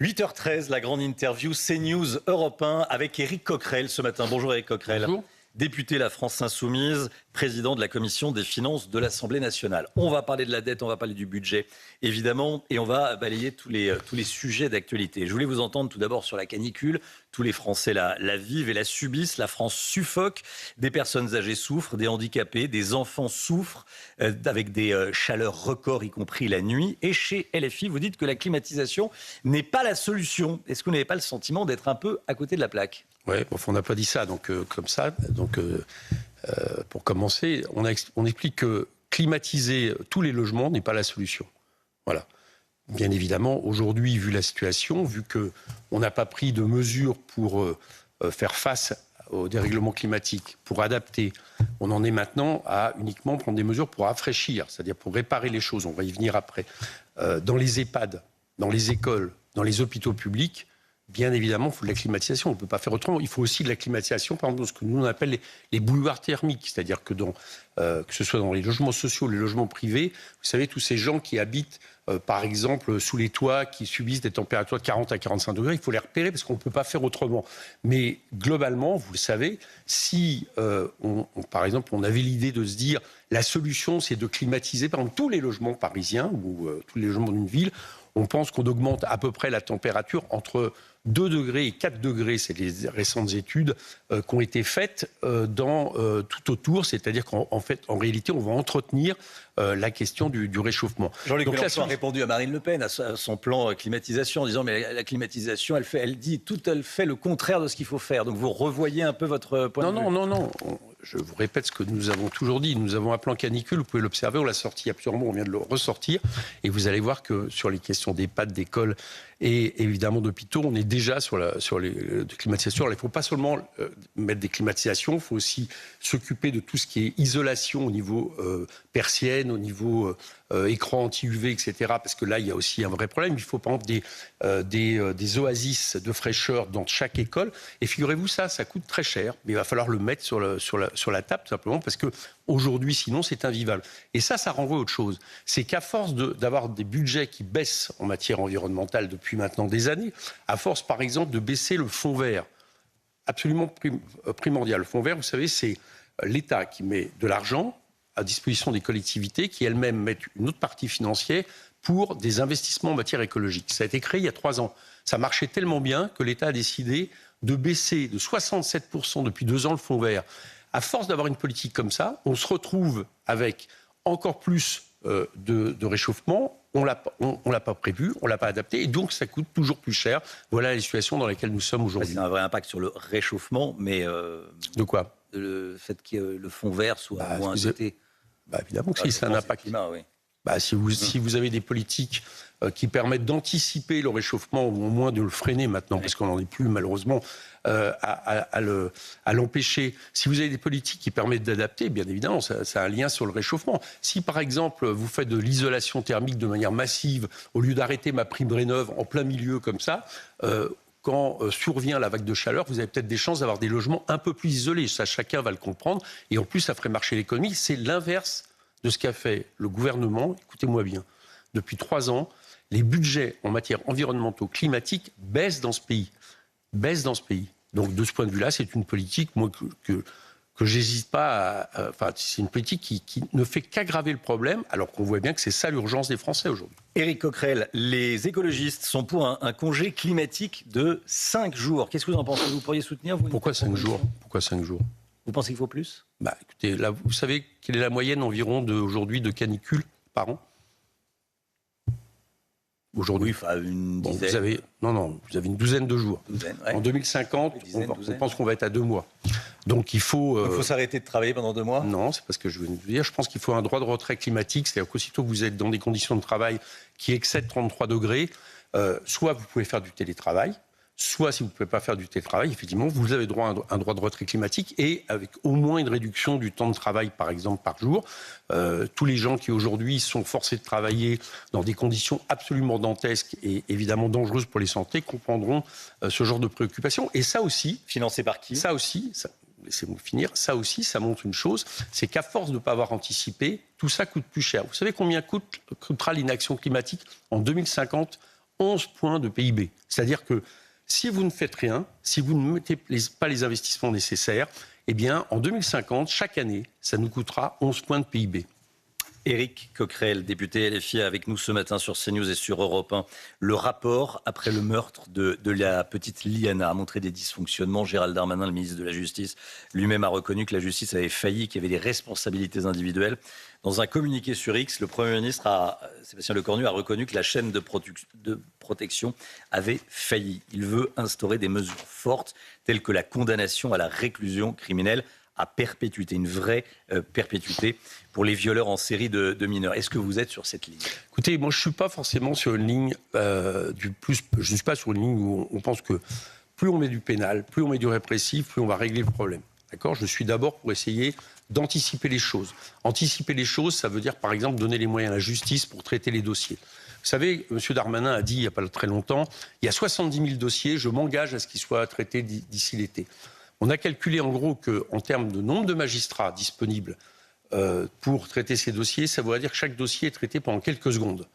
8h13, la grande interview CNews Europe 1 avec Éric Coquerel ce matin. Bonjour Éric Coquerel. Bonjour. Député La France Insoumise, président de la commission des finances de l'Assemblée nationale. On va parler de la dette, on va parler du budget, évidemment, et on va balayer tous les sujets d'actualité. Je voulais vous entendre tout d'abord sur la canicule. Tous les Français la vivent et la subissent. La France suffoque. Des personnes âgées souffrent, des handicapés, des enfants souffrent, avec des chaleurs records, y compris la nuit. Et chez LFI, vous dites que la climatisation n'est pas la solution. Est-ce que vous n'avez pas le sentiment d'être un peu à côté de la plaque ? Oui, on n'a pas dit ça comme ça. Pour commencer, on explique que climatiser tous les logements n'est pas la solution. Voilà. Bien évidemment, aujourd'hui, vu la situation, vu qu'on n'a pas pris de mesures pour faire face au dérèglement climatique, pour adapter, on en est maintenant à uniquement prendre des mesures pour rafraîchir, c'est-à-dire pour réparer les choses. On va y venir après. Dans les EHPAD, dans les écoles, dans les hôpitaux publics, bien évidemment, il faut de la climatisation. On ne peut pas faire autrement. Il faut aussi de la climatisation, par exemple, ce que nous on appelle les bouilloires thermiques. C'est-à-dire que que ce soit dans les logements sociaux, les logements privés, vous savez, tous ces gens qui habitent, par exemple, sous les toits, qui subissent des températures de 40 à 45 degrés, il faut les repérer parce qu'on ne peut pas faire autrement. Mais globalement, vous le savez, si, par exemple, on avait l'idée de se dire la solution, c'est de climatiser, par exemple, tous les logements parisiens ou tous les logements d'une ville, on pense qu'on augmente à peu près la température entre 2 degrés et 4 degrés. C'est les récentes études qui ont été faites tout autour. C'est-à-dire qu'en fait, en réalité, on va entretenir la question du réchauffement. Jean-Luc Mélenchon a répondu à Marine Le Pen, à son plan climatisation, en disant mais la climatisation, elle fait le contraire de ce qu'il faut faire. Donc vous revoyez un peu votre point de vue. Non. Je vous répète ce que nous avons toujours dit. Nous avons un plan canicule, vous pouvez l'observer, on l'a sorti il y a plusieurs mois, on vient de le ressortir. Et vous allez voir que sur les questions d'EHPAD, d'écoles et évidemment d'hôpitaux, on est déjà sur les climatisations. Alors, il ne faut pas seulement mettre des climatisations, il faut aussi s'occuper de tout ce qui est isolation au niveau persienne, au niveau écran anti-UV, etc. Parce que là, il y a aussi un vrai problème. Il faut par exemple des oasis de fraîcheur dans chaque école. Et figurez-vous, ça coûte très cher. Mais il va falloir le mettre sur la table, tout simplement, parce que aujourd'hui, sinon, c'est invivable. Et ça renvoie à autre chose. C'est qu'à force d'avoir des budgets qui baissent en matière environnementale depuis maintenant des années, à force, par exemple, de baisser le fonds vert, absolument primordial. Le fonds vert, vous savez, c'est l'État qui met de l'argent à disposition des collectivités qui elles-mêmes mettent une autre partie financière pour des investissements en matière écologique. Ça a été créé il y a 3 ans. Ça marchait tellement bien que l'État a décidé de baisser de 67% depuis 2 ans le fonds vert. À force d'avoir une politique comme ça, on se retrouve avec encore plus de réchauffement. On l'a pas prévu, on l'a pas adapté, et donc ça coûte toujours plus cher. Voilà la situation dans laquelle nous sommes aujourd'hui. C'est un vrai impact sur le réchauffement, mais de quoi ? Le fait que le fond vert soit moins doté. Évidemment que si, c'est un impact. Climat, oui. Si vous avez des politiques qui permettent d'anticiper le réchauffement, ou au moins de le freiner maintenant, parce qu'on n'en est plus malheureusement à l'empêcher. Si vous avez des politiques qui permettent d'adapter, bien évidemment, ça a un lien sur le réchauffement. Si par exemple vous faites de l'isolation thermique de manière massive, au lieu d'arrêter MaPrimeRénov' en plein milieu comme ça, quand survient la vague de chaleur, vous avez peut-être des chances d'avoir des logements un peu plus isolés. Ça, chacun va le comprendre. Et en plus, ça ferait marcher l'économie. C'est l'inverse de ce qu'a fait le gouvernement. Écoutez-moi bien. Depuis 3 ans, les budgets en matière environnementaux, climatiques baissent dans ce pays. Donc, de ce point de vue-là, c'est une politique, moi, que j'hésite pas à... c'est une politique qui ne fait qu'aggraver le problème, alors qu'on voit bien que c'est ça l'urgence des Français aujourd'hui. Éric Coquerel, les écologistes sont pour un congé climatique de 5 jours. Qu'est-ce que vous en pensez ? Vous pourriez soutenir Pourquoi 5 jours ? Vous pensez qu'il faut plus ? Écoutez, là, vous savez quelle est la moyenne environ aujourd'hui de canicules par an ? Aujourd'hui, une dizaine. Vous avez une douzaine de jours. Ouais. En 2050, on pense qu'on va être à 2 mois. Donc il faut s'arrêter de travailler pendant 2 mois ? Non, c'est pas ce que je veux vous dire. Je pense qu'il faut un droit de retrait climatique, c'est-à-dire qu'aussitôt que vous êtes dans des conditions de travail qui excèdent 33 degrés, soit vous pouvez faire du télétravail, soit si vous ne pouvez pas faire du télétravail, effectivement, vous avez droit à un droit de retrait climatique et avec au moins une réduction du temps de travail, par exemple, par jour. Tous les gens qui aujourd'hui sont forcés de travailler dans des conditions absolument dantesques et évidemment dangereuses pour les santé comprendront ce genre de préoccupation. Et ça aussi... Financé par qui ? Laissez-moi finir. Ça aussi, ça montre une chose, c'est qu'à force de ne pas avoir anticipé, tout ça coûte plus cher. Vous savez combien coûtera l'inaction climatique en 2050 11 points de PIB. C'est-à-dire que si vous ne faites rien, si vous ne mettez pas les investissements nécessaires, eh bien, en 2050, chaque année, ça nous coûtera 11 points de PIB. Éric Coquerel, député LFI, avec nous ce matin sur CNews et sur Europe 1. Le rapport après le meurtre de la petite Liana a montré des dysfonctionnements. Gérald Darmanin, le ministre de la Justice, lui-même a reconnu que la justice avait failli, qu'il y avait des responsabilités individuelles. Dans un communiqué sur X, le Premier ministre, Sébastien Lecornu, a reconnu que la chaîne de protection avait failli. Il veut instaurer des mesures fortes, telles que la condamnation à la réclusion criminelle à perpétuité, une vraie perpétuité pour les violeurs en série de mineurs. Est-ce que vous êtes sur cette ligne ? Écoutez, moi je ne suis pas forcément sur une ligne je ne suis pas sur une ligne où on pense que plus on met du pénal, plus on met du répressif, plus on va régler le problème. D'accord ? Je suis d'abord pour essayer d'anticiper les choses. Anticiper les choses, ça veut dire par exemple donner les moyens à la justice pour traiter les dossiers. Vous savez, M. Darmanin a dit il n'y a pas très longtemps, il y a 70 000 dossiers, je m'engage à ce qu'ils soient traités d'ici l'été. On a calculé en gros qu'en termes de nombre de magistrats disponibles pour traiter ces dossiers, ça voudrait dire que chaque dossier est traité pendant quelques secondes.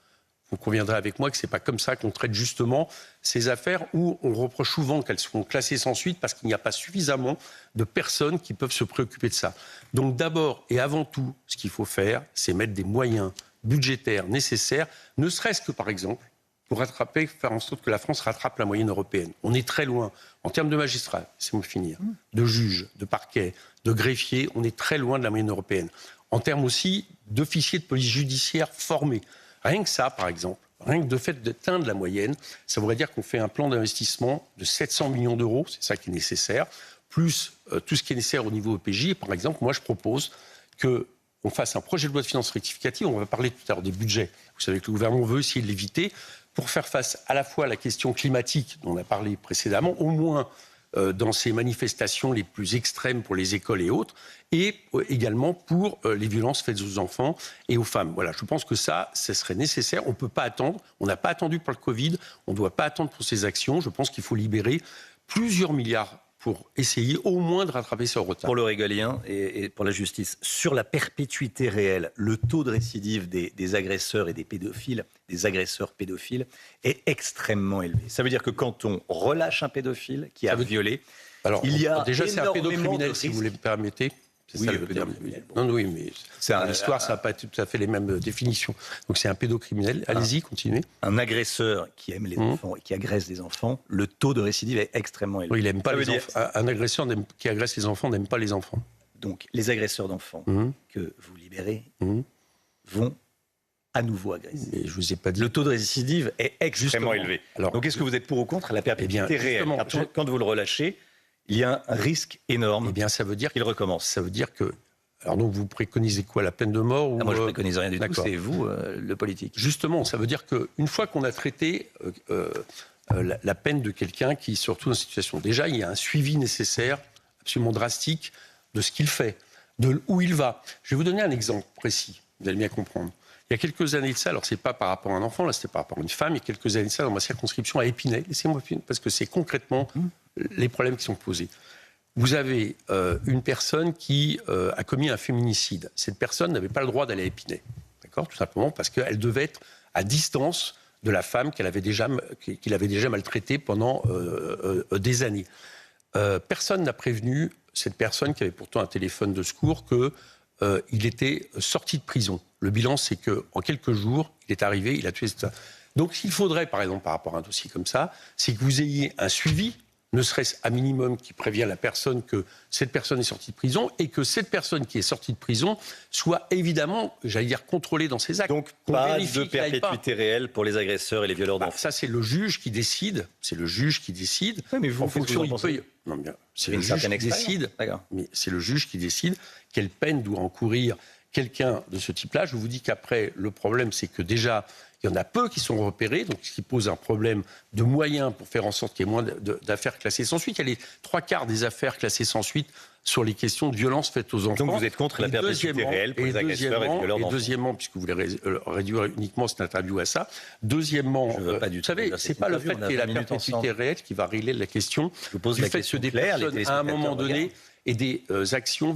Vous conviendrez avec moi que ce n'est pas comme ça qu'on traite justement ces affaires où on reproche souvent qu'elles seront classées sans suite parce qu'il n'y a pas suffisamment de personnes qui peuvent se préoccuper de ça. Donc d'abord et avant tout, ce qu'il faut faire, c'est mettre des moyens budgétaires nécessaires, ne serait-ce que par exemple, pour faire en sorte que la France rattrape la moyenne européenne. On est très loin. En termes de magistrats, laissez-moi finir, de juges, de parquets, de greffiers, on est très loin de la moyenne européenne. En termes aussi d'officiers de police judiciaire formés. Rien que ça, par exemple, rien que de fait d'atteindre la moyenne, ça voudrait dire qu'on fait un plan d'investissement de 700 millions d'euros, c'est ça qui est nécessaire, plus tout ce qui est nécessaire au niveau EPJ. Et par exemple, moi je propose qu'on fasse un projet de loi de finances rectificative, on va parler tout à l'heure des budgets. Vous savez que le gouvernement veut essayer de l'éviter, pour faire face à la fois à la question climatique dont on a parlé précédemment, au moins dans ces manifestations les plus extrêmes pour les écoles et autres, et également pour les violences faites aux enfants et aux femmes. Voilà, je pense que ça serait nécessaire. On ne peut pas attendre. On n'a pas attendu pour le Covid. On ne doit pas attendre pour ces actions. Je pense qu'il faut libérer plusieurs milliards pour essayer au moins de rattraper ce retard. Pour le régalien et pour la justice, sur la perpétuité réelle, le taux de récidive des agresseurs et des pédophiles, des agresseurs pédophiles, est extrêmement élevé. Ça veut dire que quand on relâche un pédophile qui a violé, il y a déjà c'est un pédocriminel, de si vous le permettez. C'est oui, ça, le pédocriminel. Non, oui, mais dans l'histoire, ça n'a pas tout à fait les mêmes définitions. Donc c'est un pédocriminel. Allez-y, continuez. Un agresseur qui aime les enfants et qui agresse des enfants, le taux de récidive est extrêmement élevé. Oui, il n'aime pas les enfants. Un agresseur qui agresse les enfants n'aime pas les enfants. Donc les agresseurs d'enfants que vous libérez vont à nouveau agresser. Mais je vous ai pas dit. Le taux de récidive est extrêmement élevé. Alors, donc est-ce que vous êtes pour ou contre la perpétuité réelle ? Quand vous le relâchez, il y a un risque énorme ça veut dire qu'il recommence. Ça veut dire que... Alors donc vous préconisez quoi, la peine de mort ou moi je ne préconise rien du tout, c'est vous, le politique. Justement, ça veut dire qu'une fois qu'on a traité la peine de quelqu'un qui se retrouve dans une situation, déjà il y a un suivi nécessaire, absolument drastique, de ce qu'il fait, de où il va. Je vais vous donner un exemple précis, vous allez bien comprendre. Il y a quelques années de ça, alors c'est pas par rapport à un enfant, là c'était par rapport à une femme, il y a quelques années de ça dans ma circonscription à Épinay, laissez-moi finir, parce que c'est concrètement les problèmes qui sont posés. Vous avez une personne qui a commis un féminicide. Cette personne n'avait pas le droit d'aller à Épinay, d'accord ? Tout simplement parce qu'elle devait être à distance de la femme qu'il avait déjà maltraitée pendant des années. Personne n'a prévenu cette personne qui avait pourtant un téléphone de secours qu'il était sorti de prison. Le bilan, c'est qu'en quelques jours, il est arrivé, il a tué cette... Donc, ce qu'il faudrait, par exemple, par rapport à un dossier comme ça, c'est que vous ayez un suivi, ne serait-ce un minimum qui prévient la personne que cette personne est sortie de prison et que cette personne qui est sortie de prison soit évidemment, j'allais dire, contrôlée dans ses actes. Donc, pas de perpétuité réelle pour les agresseurs et les violeurs d'enfants. Ça, c'est le juge qui décide. C'est le juge qui décide. Oui, mais vous, en fonction, c'est le juge qui décide. Mais c'est le juge qui décide quelle peine doit encourir quelqu'un de ce type-là. Je vous dis qu'après, le problème, c'est que déjà, il y en a peu qui sont repérés, donc ce qui pose un problème de moyens pour faire en sorte qu'il y ait moins d'affaires classées sans suite. Il y a les 3/4 des affaires classées sans suite sur les questions de violences faites aux enfants. Donc vous êtes contre la perpétuité réelle pour les agresseurs et les violeurs d'enfants. Et deuxièmement, puisque vous voulez réduire uniquement cette interview à ça, deuxièmement, vous savez, c'est pas le fait qu'il y ait la perpétuité réelle qui va régler la question. Je vous pose la question claire, à un moment donné, et des actions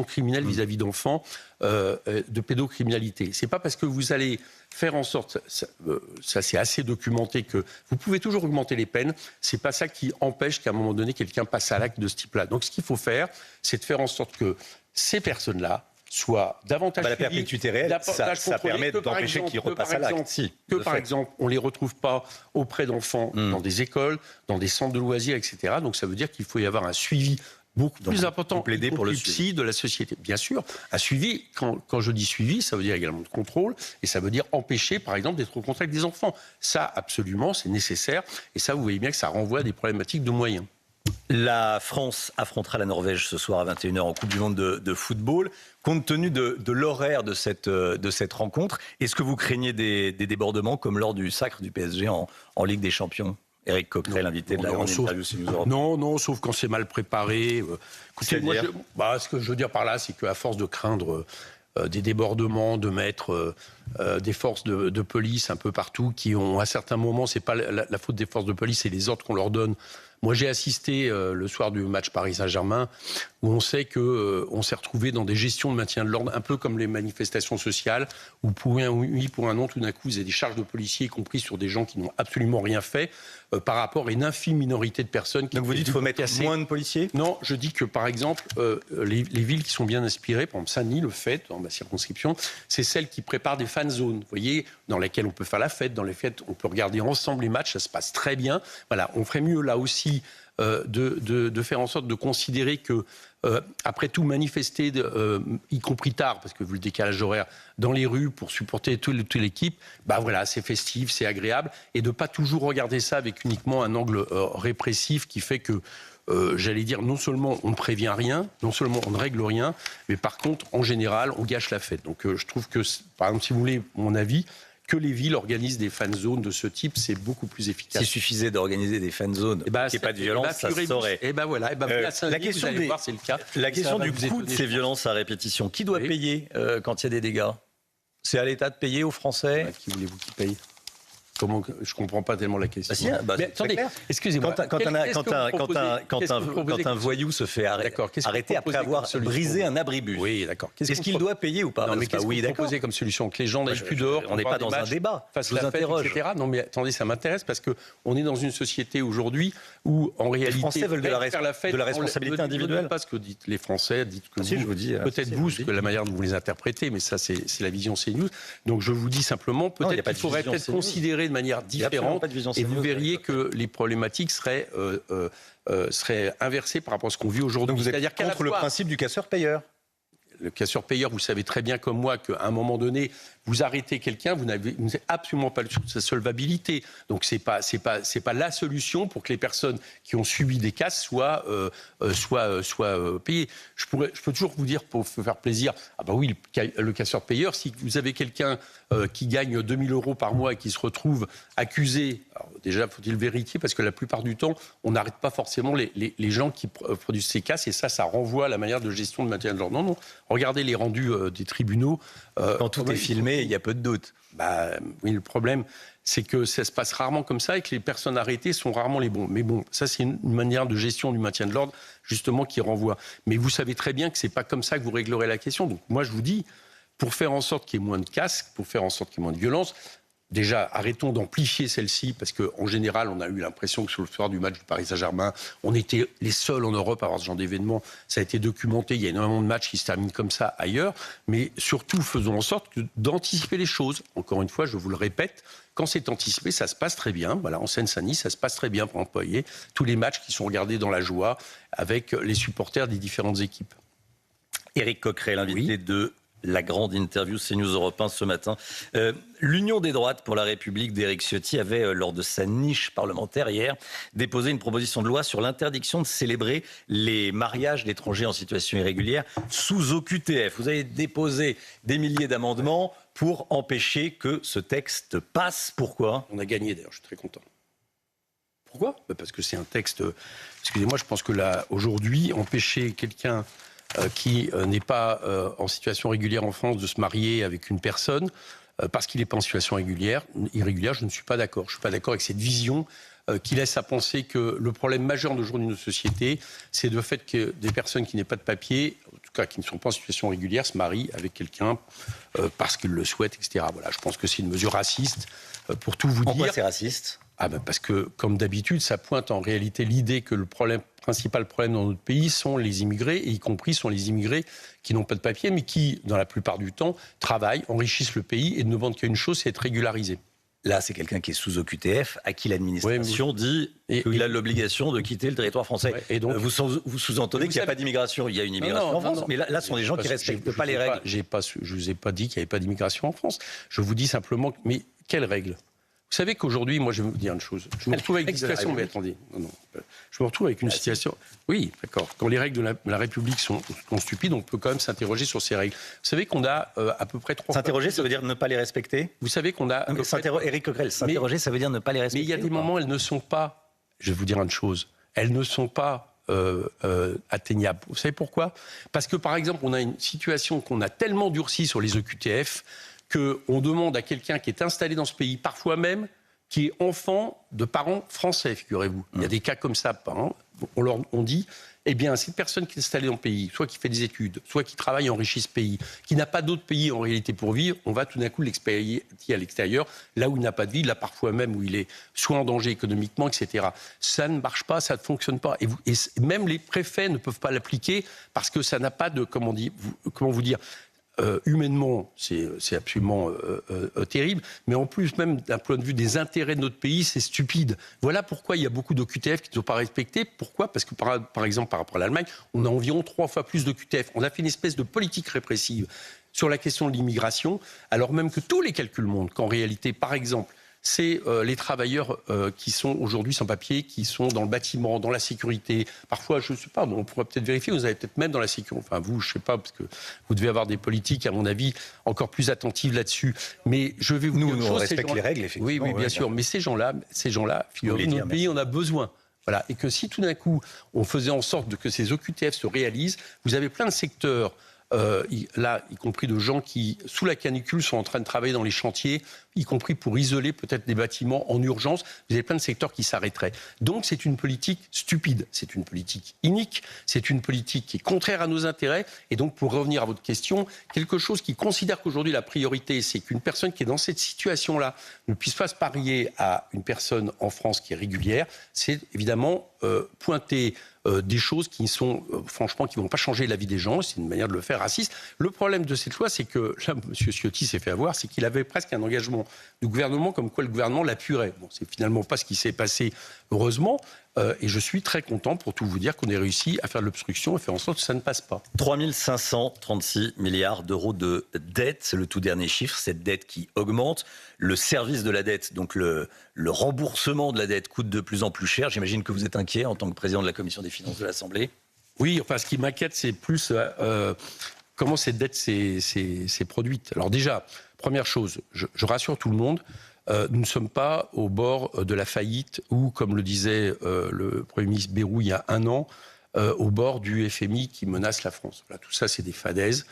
criminelles vis-à-vis d'enfants de pédocriminalité. C'est pas parce que vous allez faire en sorte, ça c'est assez documenté, que vous pouvez toujours augmenter les peines, c'est pas ça qui empêche qu'à un moment donné quelqu'un passe à l'acte de ce type-là. Donc ce qu'il faut faire, c'est de faire en sorte que ces personnes-là soient davantage la perpétuité réelle, ça permet d'empêcher qu'ils repassent à l'acte. Par exemple, on ne les retrouve pas auprès d'enfants dans des écoles, dans des centres de loisirs, etc. Donc ça veut dire qu'il faut y avoir un suivi beaucoup plus important, plaider pour le psy de la société. Bien sûr, un suivi, quand je dis suivi, ça veut dire également de contrôle, et ça veut dire empêcher, par exemple, d'être au contact des enfants. Ça, absolument, c'est nécessaire, et ça, vous voyez bien que ça renvoie à des problématiques de moyens. La France affrontera la Norvège ce soir à 21h en Coupe du Monde de football. Compte tenu de l'horaire de cette rencontre, est-ce que vous craignez des débordements comme lors du sacre du PSG en Ligue des Champions ? Éric Coquerel, invité de la grande interview CNews Europe. Non, sauf quand c'est mal préparé. Écoutez, ce que je veux dire par là, c'est qu'à force de craindre des débordements, de mettre des forces de police un peu partout, qui ont à certains moments, c'est pas la faute des forces de police, c'est les ordres qu'on leur donne. Moi, j'ai assisté le soir du match Paris-Saint-Germain, où on sait qu'on s'est retrouvé dans des gestions de maintien de l'ordre, un peu comme les manifestations sociales, où pour un oui, pour un non, tout d'un coup, vous avez des charges de policiers, y compris sur des gens qui n'ont absolument rien fait, par rapport à une infime minorité de personnes. Donc vous dites qu'il faut mettre moins de policiers ? Non, je dis que, par exemple, les villes qui sont bien inspirées, par exemple Saint-Denis, le fait, dans ma circonscription, c'est celles qui préparent des fan zones, vous voyez, dans lesquelles on peut faire la fête, dans les fêtes, on peut regarder ensemble les matchs, ça se passe très bien. Voilà, on ferait mieux là aussi de faire en sorte de considérer que, après tout, manifester, y compris tard, parce que vu le décalage horaire, dans les rues pour supporter toute l'équipe, voilà, c'est festif, c'est agréable, et de pas toujours regarder ça avec uniquement un angle répressif qui fait que, j'allais dire, non seulement on ne prévient rien, non seulement on ne règle rien, mais par contre, en général, on gâche la fête. Donc je trouve que, par exemple, si vous voulez mon avis, que les villes organisent des fan zones de ce type, c'est beaucoup plus efficace. S'il suffisait d'organiser des fan zones, qu'il n'y ait pas de violence, ça se saurait. La question du coût de ces violences à répétition, qui doit payer quand il y a des dégâts ? C'est à l'État de payer aux Français ? Qui voulez-vous qui paye ? Comment, je ne comprends pas tellement la question. Mais attendez, excusez-moi. Quand un voyou se fait arrêter après avoir brisé un abribus, oui, d'accord. Est-ce qu'il doit payer ou pas ? Non, mais qu'est-ce que vous proposez comme solution ? Que les gens n'aillent plus dehors, on n'est pas dans un débat. Fassent la fête, etc. Non, mais attendez, ça m'intéresse parce qu'on est dans une société aujourd'hui où, en réalité, les Français veulent de la responsabilité individuelle. Pas ce que dites les Français, dites que je vous dis, peut-être vous, que la manière dont vous les interprétez, mais ça, c'est la vision CNews. Donc, je vous dis simplement, peut-être qu'il faudrait peut-être considérer de manière différente, et vous verriez que les problématiques seraient inversées par rapport à ce qu'on vit aujourd'hui. Donc vous êtes contre le principe du casseur-payeur ? Le casseur-payeur, vous savez très bien comme moi qu'à un moment donné, vous arrêtez quelqu'un, vous n'avez absolument pas le souci de sa solvabilité. Donc c'est pas la solution pour que les personnes qui ont subi des casses soient payées. Je peux toujours vous dire, pour vous faire plaisir, oui, le casseur-payeur, si vous avez quelqu'un qui gagne 2 000 € par mois et qui se retrouve accusé, alors déjà faut-il vérifier, parce que la plupart du temps, on n'arrête pas forcément les gens qui produisent ces casses, et ça renvoie à la manière de gestion de maintien de l'ordre. Non, regardez les rendus des tribunaux. Quand tout est filmé, il y a peu de doute. Oui, le problème, c'est que ça se passe rarement comme ça et que les personnes arrêtées sont rarement les bons. Mais bon, ça, c'est une manière de gestion du maintien de l'ordre, justement, qui renvoie. Mais vous savez très bien que c'est pas comme ça que vous réglerez la question. Donc, moi, je vous dis, pour faire en sorte qu'il y ait moins de casques, pour faire en sorte qu'il y ait moins de violence, déjà, arrêtons d'amplifier celle-ci, parce qu'en général, on a eu l'impression que sur le soir du match du Paris Saint-Germain, on était les seuls en Europe à avoir ce genre d'événement. Ça a été documenté, il y a énormément de matchs qui se terminent comme ça ailleurs, mais surtout, faisons en sorte d'anticiper les choses. Encore une fois, je vous le répète, quand c'est anticipé, ça se passe très bien. Voilà, en Seine-Saint-Denis, ça se passe très bien pour employer tous les matchs qui sont regardés dans la joie avec les supporters des différentes équipes. Éric Coquerel, l'invité de la grande interview CNews Europe 1 ce matin. L'Union des droites pour la République d'Éric Ciotti avait, lors de sa niche parlementaire hier, déposé une proposition de loi sur l'interdiction de célébrer les mariages d'étrangers en situation irrégulière sous OQTF. Vous avez déposé des milliers d'amendements pour empêcher que ce texte passe. Pourquoi ? On a gagné d'ailleurs, je suis très content. Pourquoi ? Parce que c'est un texte... Excusez-moi, je pense que là, aujourd'hui, empêcher quelqu'un qui n'est pas en situation régulière en France de se marier avec une personne parce qu'il n'est pas en situation irrégulière, je ne suis pas d'accord. Je ne suis pas d'accord avec cette vision qui laisse à penser que le problème majeur d'aujourd'hui de nos sociétés, c'est le fait que des personnes qui n'aient pas de papier, en tout cas qui ne sont pas en situation régulière, se marient avec quelqu'un parce qu'ils le souhaitent, etc. Voilà, je pense que c'est une mesure raciste, pour tout vous dire. Pourquoi c'est raciste ? Parce que, comme d'habitude, ça pointe en réalité l'idée que le principal problème dans notre pays sont les immigrés, et y compris sont les immigrés qui n'ont pas de papier, mais qui, dans la plupart du temps, travaillent, enrichissent le pays et ne demandent qu'à une chose, c'est être régularisé. Là, c'est quelqu'un qui est sous OQTF, à qui l'administration dit qu'il a l'obligation de quitter le territoire français. Ouais, et donc, vous sous-entendez qu'il n'y a pas d'immigration. Il y a une immigration en France, mais là, ce sont des gens qui ne respectent pas les règles. Je ne vous ai pas dit qu'il n'y avait pas d'immigration en France. Je vous dis simplement, mais quelles règles ? Vous savez qu'aujourd'hui, moi, je vais vous dire une chose. Je me retrouve avec une situation... Mais attendez, je me retrouve avec une situation... Oui, d'accord. Quand les règles de la République sont stupides, on peut quand même s'interroger sur ces règles. Vous savez qu'on a à peu près 3... S'interroger, ça veut dire ne pas les respecter ? Vous savez qu'on a... Éric Coquerel, s'interroger, ça veut dire ne pas les respecter. Mais il y a des moments, elles ne sont pas... Je vais vous dire une chose. Elles ne sont pas atteignables. Vous savez pourquoi ? Parce que, par exemple, on a une situation qu'on a tellement durcie sur les OQTF qu'on demande à quelqu'un qui est installé dans ce pays, parfois même, qui est enfant de parents français, figurez-vous. Il y a des cas comme ça. Hein. On dit, eh bien, cette personne qui est installée dans le pays, soit qui fait des études, soit qui travaille et enrichit ce pays, qui n'a pas d'autre pays en réalité pour vivre, on va tout d'un coup l'expédier à l'extérieur, là où il n'a pas de vie, là parfois même où il est soit en danger économiquement, etc. Ça ne marche pas, ça ne fonctionne pas. Et même les préfets ne peuvent pas l'appliquer parce que ça n'a pas de, comment vous dire, humainement, c'est absolument terrible, mais en plus, même d'un point de vue des intérêts de notre pays, c'est stupide. Voilà pourquoi il y a beaucoup d'OQTF qui ne sont pas respectés. Pourquoi ? Parce que, par exemple, par rapport à l'Allemagne, on a environ 3 fois plus d'OQTF. On a fait une espèce de politique répressive sur la question de l'immigration, alors même que tous les calculs montrent qu'en réalité, par exemple, c'est les travailleurs qui sont aujourd'hui sans papier, qui sont dans le bâtiment, dans la sécurité. Parfois, je ne sais pas, on pourrait peut-être vérifier, vous avez peut-être même dans la sécurité. Enfin, vous, je ne sais pas, parce que vous devez avoir des politiques, à mon avis, encore plus attentives là-dessus. Mais je vais vous dire une chose. Nous, on respecte les règles, effectivement. Oui, bien sûr. Mais ces gens-là, figurez-vous, notre pays, on a besoin. Voilà. Et que si tout d'un coup, on faisait en sorte que ces OQTF se réalisent, vous avez plein de secteurs, là, y compris de gens qui, sous la canicule, sont en train de travailler dans les chantiers, y compris pour isoler peut-être des bâtiments en urgence. Vous avez plein de secteurs qui s'arrêteraient. Donc c'est une politique stupide, c'est une politique inique, c'est une politique qui est contraire à nos intérêts. Et donc, pour revenir à votre question, quelque chose qui considère qu'aujourd'hui la priorité, c'est qu'une personne qui est dans cette situation-là ne puisse pas se parier à une personne en France qui est régulière, c'est évidemment pointer des choses qui sont, franchement, qui ne vont pas changer la vie des gens. C'est une manière de le faire raciste. Le problème de cette loi, c'est que, là, M. Ciotti s'est fait avoir, c'est qu'il avait presque un engagement du gouvernement comme quoi le gouvernement l'appuierait. Bon, c'est finalement pas ce qui s'est passé, heureusement. Et je suis très content, pour tout vous dire, qu'on ait réussi à faire de l'obstruction et faire en sorte que ça ne passe pas. 3 536 milliards d'euros de dette, c'est le tout dernier chiffre, cette dette qui augmente. Le service de la dette, donc le remboursement de la dette coûte de plus en plus cher. J'imagine que vous êtes inquiet en tant que président de la Commission des finances de l'Assemblée. Oui, enfin, ce qui m'inquiète, c'est plus comment cette dette s'est produite. Alors déjà, première chose, je rassure tout le monde, nous ne sommes pas au bord de la faillite ou, comme le disait le Premier ministre Bayrou il y a 1 an, au bord du FMI qui menace la France. Voilà, tout ça, c'est des fadaises.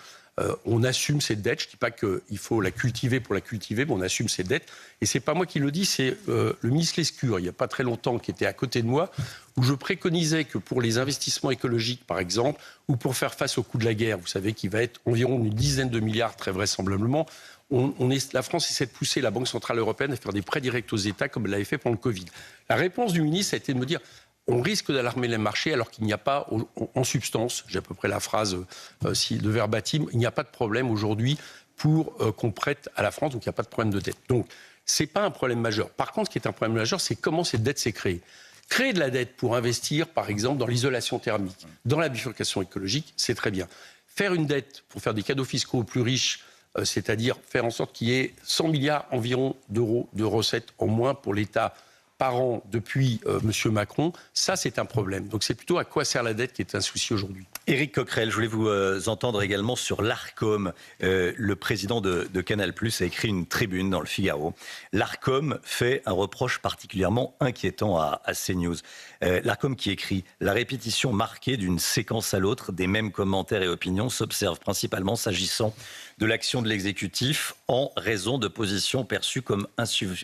On assume cette dette. Je ne dis pas qu'il faut la cultiver pour la cultiver, mais on assume cette dette. Et ce n'est pas moi qui le dis, c'est le ministre Lescure, il n'y a pas très longtemps, qui était à côté de moi, où je préconisais que pour les investissements écologiques, par exemple, ou pour faire face au coût de la guerre, vous savez qu'il va être environ une dizaine de milliards, très vraisemblablement, la France essaie de pousser la Banque Centrale Européenne à faire des prêts directs aux États, comme elle l'avait fait pendant le Covid. La réponse du ministre a été de me dire... On risque d'alarmer les marchés alors qu'il n'y a pas, en substance, j'ai à peu près la phrase de verbatim, il n'y a pas de problème aujourd'hui pour qu'on prête à la France, donc il n'y a pas de problème de dette. Donc, ce n'est pas un problème majeur. Par contre, ce qui est un problème majeur, c'est comment cette dette s'est créée. Créer de la dette pour investir, par exemple, dans l'isolation thermique, dans la bifurcation écologique, c'est très bien. Faire une dette pour faire des cadeaux fiscaux aux plus riches, c'est-à-dire faire en sorte qu'il y ait 100 milliards environ d'euros de recettes en moins pour l'État par an depuis M. Macron, ça c'est un problème. Donc c'est plutôt à quoi sert la dette qui est un souci aujourd'hui. Éric Coquerel, je voulais vous entendre également sur l'Arcom. Le président de Canal+ a écrit une tribune dans le Figaro. L'Arcom fait un reproche particulièrement inquiétant à CNews. L'Arcom qui écrit « La répétition marquée d'une séquence à l'autre des mêmes commentaires et opinions s'observe principalement s'agissant de l'action de l'exécutif en raison de positions perçues comme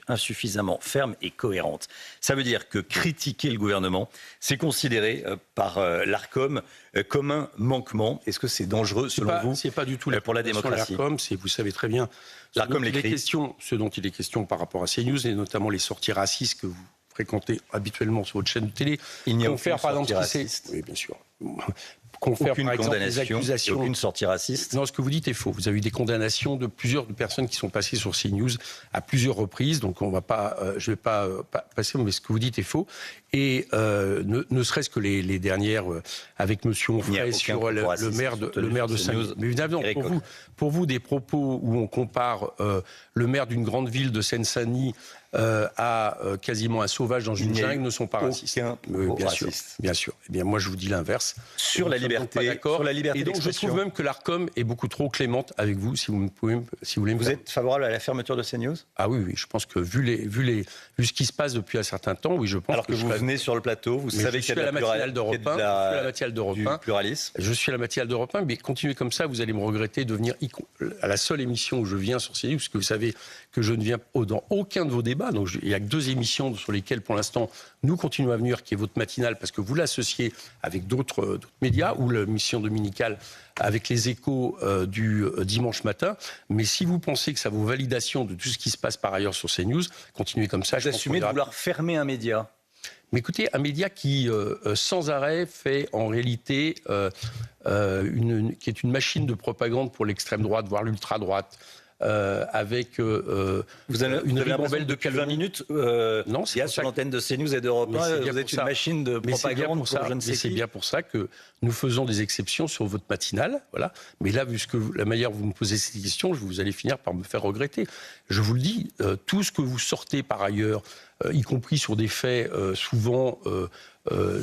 insuffisamment fermes et cohérentes ». Ça veut dire que critiquer le gouvernement, c'est considéré par l'Arcom comme un manquement. Est-ce que c'est dangereux selon vous? C'est pas du tout pour la démocratie. L'Arcom, vous savez très bien ce dont il est question par rapport à CNews et notamment les sorties racistes que vous fréquentez habituellement sur votre chaîne de télé. Il n'y a aucune sortie raciste. Oui, bien sûr. Confère par exemple des accusations. Aucune sortie raciste. Non, ce que vous dites est faux. Vous avez eu des condamnations de plusieurs personnes qui sont passées sur CNews à plusieurs reprises. Donc on va pas, je vais pas passer, mais ce que vous dites est faux. Et ne serait-ce que les dernières avec Monsieur Onfray sur le maire de Saint-Denis. Mais évidemment, pour vous, des propos où on compare le maire d'une grande ville de Seine-Saint-Denis à quasiment un sauvage dans une jungle ne sont pas racistes. Bien sûr. Eh bien, moi, je vous dis l'inverse. Sur la liberté et donc, je trouve même que l'Arcom est beaucoup trop clémente avec vous, si vous voulez. Vous êtes favorable à la fermeture de CNews? Ah oui, je pense que vu ce qui se passe depuis un certain temps, oui, je pense. Alors que vous venez sur le plateau, vous savez qu'il y a la matinale d'Europe 1, la matinale d'Europe 1, pluralisme. Je suis à la matinale d'Europe 1, mais continuez comme ça, vous allez me regretter de venir à la seule émission où je viens sur CNews, parce que vous savez que je ne viens dans aucun de vos débats. Donc il n'y a que 2 émissions sur lesquelles, pour l'instant, nous continuons à venir, qui est votre matinale, parce que vous l'associez avec d'autres médias, ou l'émission dominicale avec les échos du dimanche matin. Mais si vous pensez que ça vaut validation de tout ce qui se passe par ailleurs sur CNews, continuez comme ça. Vous assumez de vouloir fermer un média? Mais écoutez, un média qui, sans arrêt, fait en réalité qui est une machine de propagande pour l'extrême droite, voire l'ultra-droite, avec vous avez une ribambelle depuis 20 minutes non, il y a sur l'antenne de CNews et d'Europe 1, vous êtes une machine de propagande pour je ne sais qui. C'est bien pour ça que nous faisons des exceptions sur votre matinale, voilà. Mais là, vu la manière dont vous me posez ces questions, vous allez finir par me faire regretter. Je vous le dis, tout ce que vous sortez par ailleurs, y compris sur des faits souvent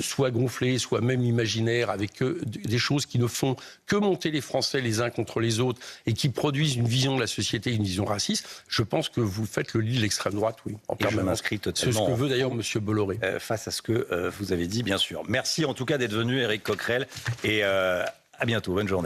soit gonflés, soit même imaginaires, avec des choses qui ne font que monter les Français les uns contre les autres et qui produisent une vision de la société, une vision raciste, je pense que vous faites le lit de l'extrême droite, oui. En permanence. Je m'inscris totalement. C'est ce que veut d'ailleurs M. Bolloré. Face à ce que vous avez dit, bien sûr. Merci en tout cas d'être venu, Éric Coquerel, et à bientôt. Bonne journée.